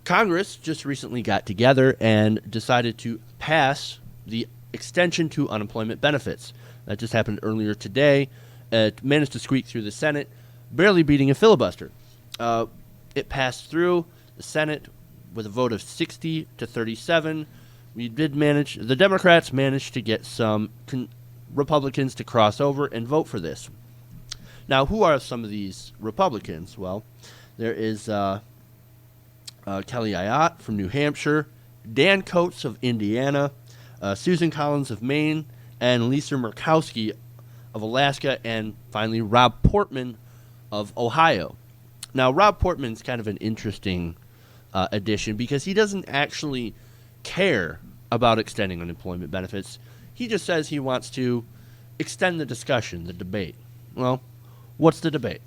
Congress just recently got together and decided to pass the extension to unemployment benefits. That just happened earlier today. It managed to squeak through the Senate, barely beating a filibuster. It passed through the Senate with a vote of 60 to 37. The Democrats managed to get some Republicans to cross over and vote for this. Now, who are some of these Republicans? Well, there is Kelly Ayotte from New Hampshire, Dan Coates of Indiana, Susan Collins of Maine, and Lisa Murkowski of Alaska, and finally Rob Portman of Ohio. Now, Rob Portman's kind of an interesting addition because he doesn't actually care about extending unemployment benefits. He just says he wants to extend the discussion, the debate. Well, what's the debate?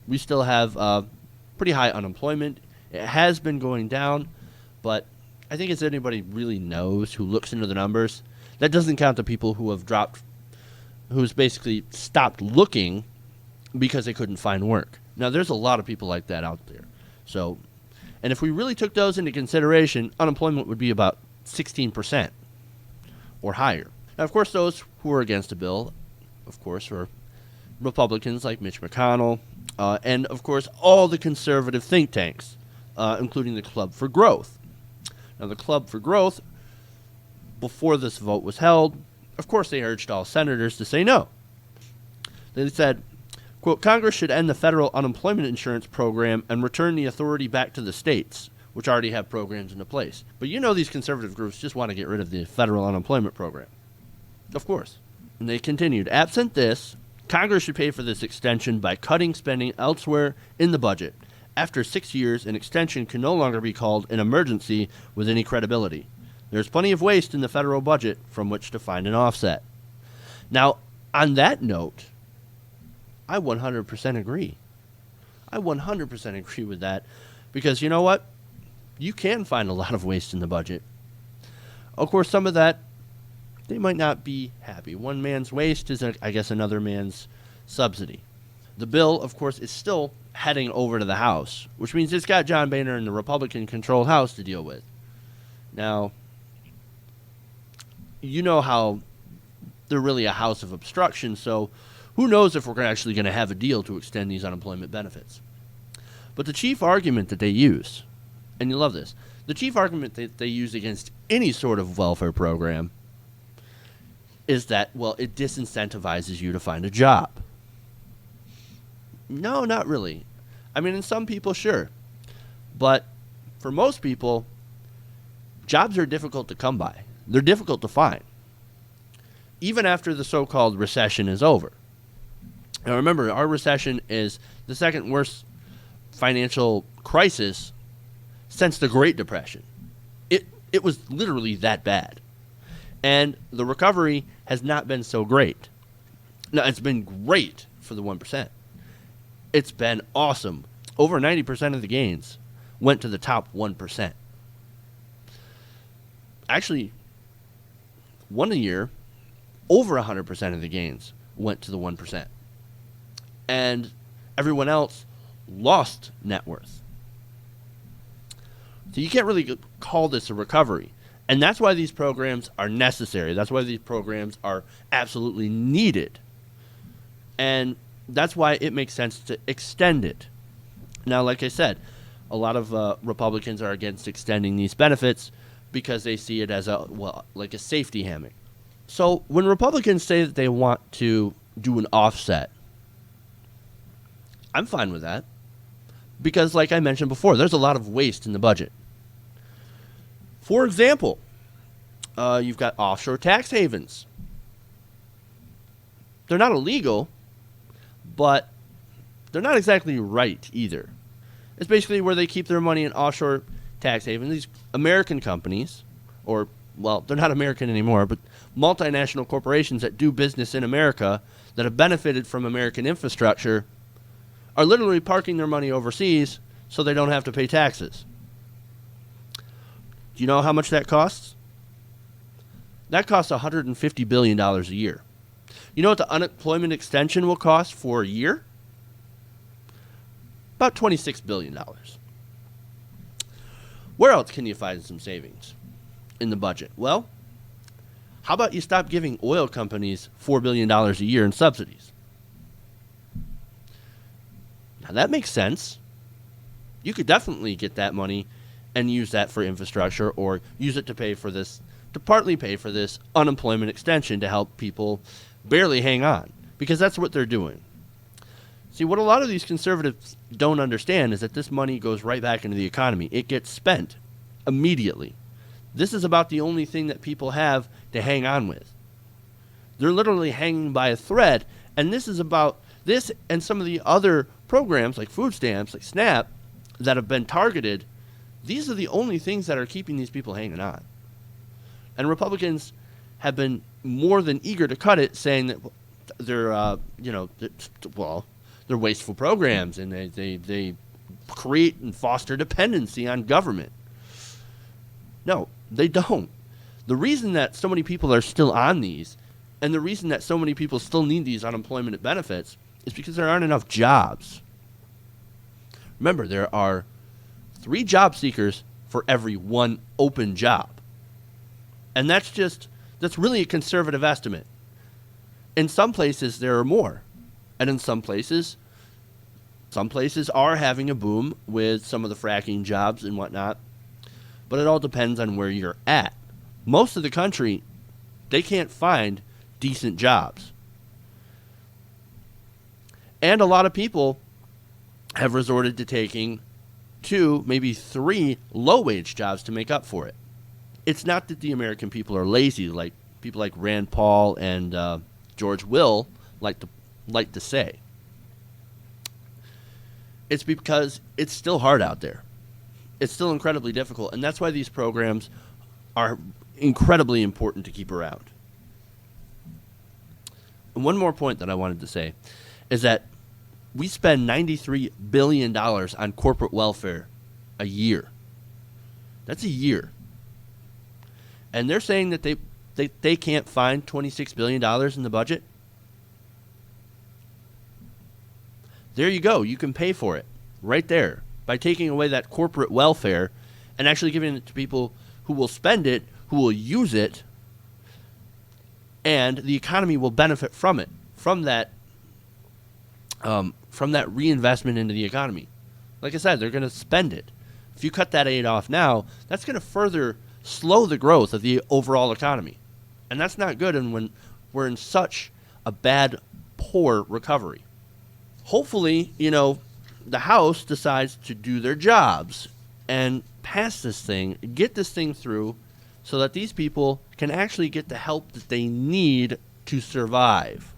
We still have pretty high unemployment. It has been going down, but I think as anybody really knows who looks into the numbers, that doesn't count the people who have who's basically stopped looking because they couldn't find work. Now, there's a lot of people like that out there. And if we really took those into consideration, unemployment would be about 16% or higher. Now, of course, those who are against the bill, of course, are Republicans like Mitch McConnell, and, of course, all the conservative think tanks, including the Club for Growth. Now, the Club for Growth, before this vote was held, of course, they urged all senators to say no. They said, quote, Congress should end the federal unemployment insurance program and return the authority back to the states, which already have programs into place. But you know these conservative groups just want to get rid of the federal unemployment program. Of course. And they continued, absent this, Congress should pay for this extension by cutting spending elsewhere in the budget. After 6 years, an extension can no longer be called an emergency with any credibility. There's plenty of waste in the federal budget from which to find an offset. Now, on that note, I 100% agree. I 100% agree with that because you know what? You can find a lot of waste in the budget. Of course, some of that, they might not be happy. One man's waste is, I guess, another man's subsidy. The bill, of course, is still heading over to the House, which means it's got John Boehner and the Republican-controlled House to deal with. Now, you know how they're really a house of obstruction, so who knows if we're actually going to have a deal to extend these unemployment benefits. But the chief argument that they use, and you love this, the chief argument that they use against any sort of welfare program is that, well, it disincentivizes you to find a job. No, not really. I mean, in some people, sure. But for most people, jobs are difficult to come by. They're difficult to find, even after the so-called recession is over. Now, remember, our recession is the second worst financial crisis since the Great Depression. It was literally that bad. And the recovery has not been so great. Now, it's been great for the 1%. It's been awesome. Over 90% of the gains went to the top 1%. Actually, one year, over 100% of the gains went to the 1%. And everyone else lost net worth. So you can't really call this a recovery. And that's why these programs are necessary. That's why these programs are absolutely needed. And that's why it makes sense to extend it. Now, like I said, a lot of Republicans are against extending these benefits because they see it as like a safety hammock. So when Republicans say that they want to do an offset, I'm fine with that. Because like I mentioned before, there's a lot of waste in the budget. For example, you've got offshore tax havens. They're not illegal, but they're not exactly right either. It's basically where they keep their money in offshore tax havens. These American companies, or, well, they're not American anymore, but multinational corporations that do business in America that have benefited from American infrastructure are literally parking their money overseas so they don't have to pay taxes. Do you know how much that costs? That costs $150 billion a year. You know what the unemployment extension will cost for a year? About $26 billion. Where else can you find some savings in the budget? Well, how about you stop giving oil companies $4 billion a year in subsidies? Now, that makes sense. You could definitely get that money and use that for infrastructure, or use it to pay for this, to partly pay for this unemployment extension to help people barely hang on, because that's what they're doing. See, what a lot of these conservatives don't understand is that this money goes right back into the economy. It gets spent immediately. This is about the only thing that people have to hang on with. They're literally hanging by a thread, and this is about this and some of the other programs like food stamps, like SNAP, that have been targeted. These are the only things that are keeping these people hanging on. And Republicans have been more than eager to cut it, saying that they're, they're wasteful programs, and they create and foster dependency on government. No, they don't. The reason that so many people are still on these, and the reason that so many people still need these unemployment benefits, is because there aren't enough jobs. Remember, there are 3 job seekers for every 1 open job. And that's really a conservative estimate. In some places, there are more. And in some places are having a boom with some of the fracking jobs and whatnot. But it all depends on where you're at. Most of the country, they can't find decent jobs. And a lot of people have resorted to taking 2, maybe 3 low-wage jobs to make up for it. It's not that the American people are lazy, like people like Rand Paul and George Will like to say. It's because it's still hard out there. It's still incredibly difficult, and that's why these programs are incredibly important to keep around. And one more point that I wanted to say is that we spend $93 billion on corporate welfare a year. That's a year. And they're saying that they can't find $26 billion in the budget. There you go. You can pay for it right there by taking away that corporate welfare and actually giving it to people who will spend it, who will use it, and the economy will benefit from it, from that reinvestment into the economy. Like I said, they're going to spend it. If you cut that aid off now, that's going to further slow the growth of the overall economy. And that's not good, and when we're in such a bad, poor recovery. Hopefully, the House decides to do their jobs and pass this thing, get this thing through, so that these people can actually get the help that they need to survive.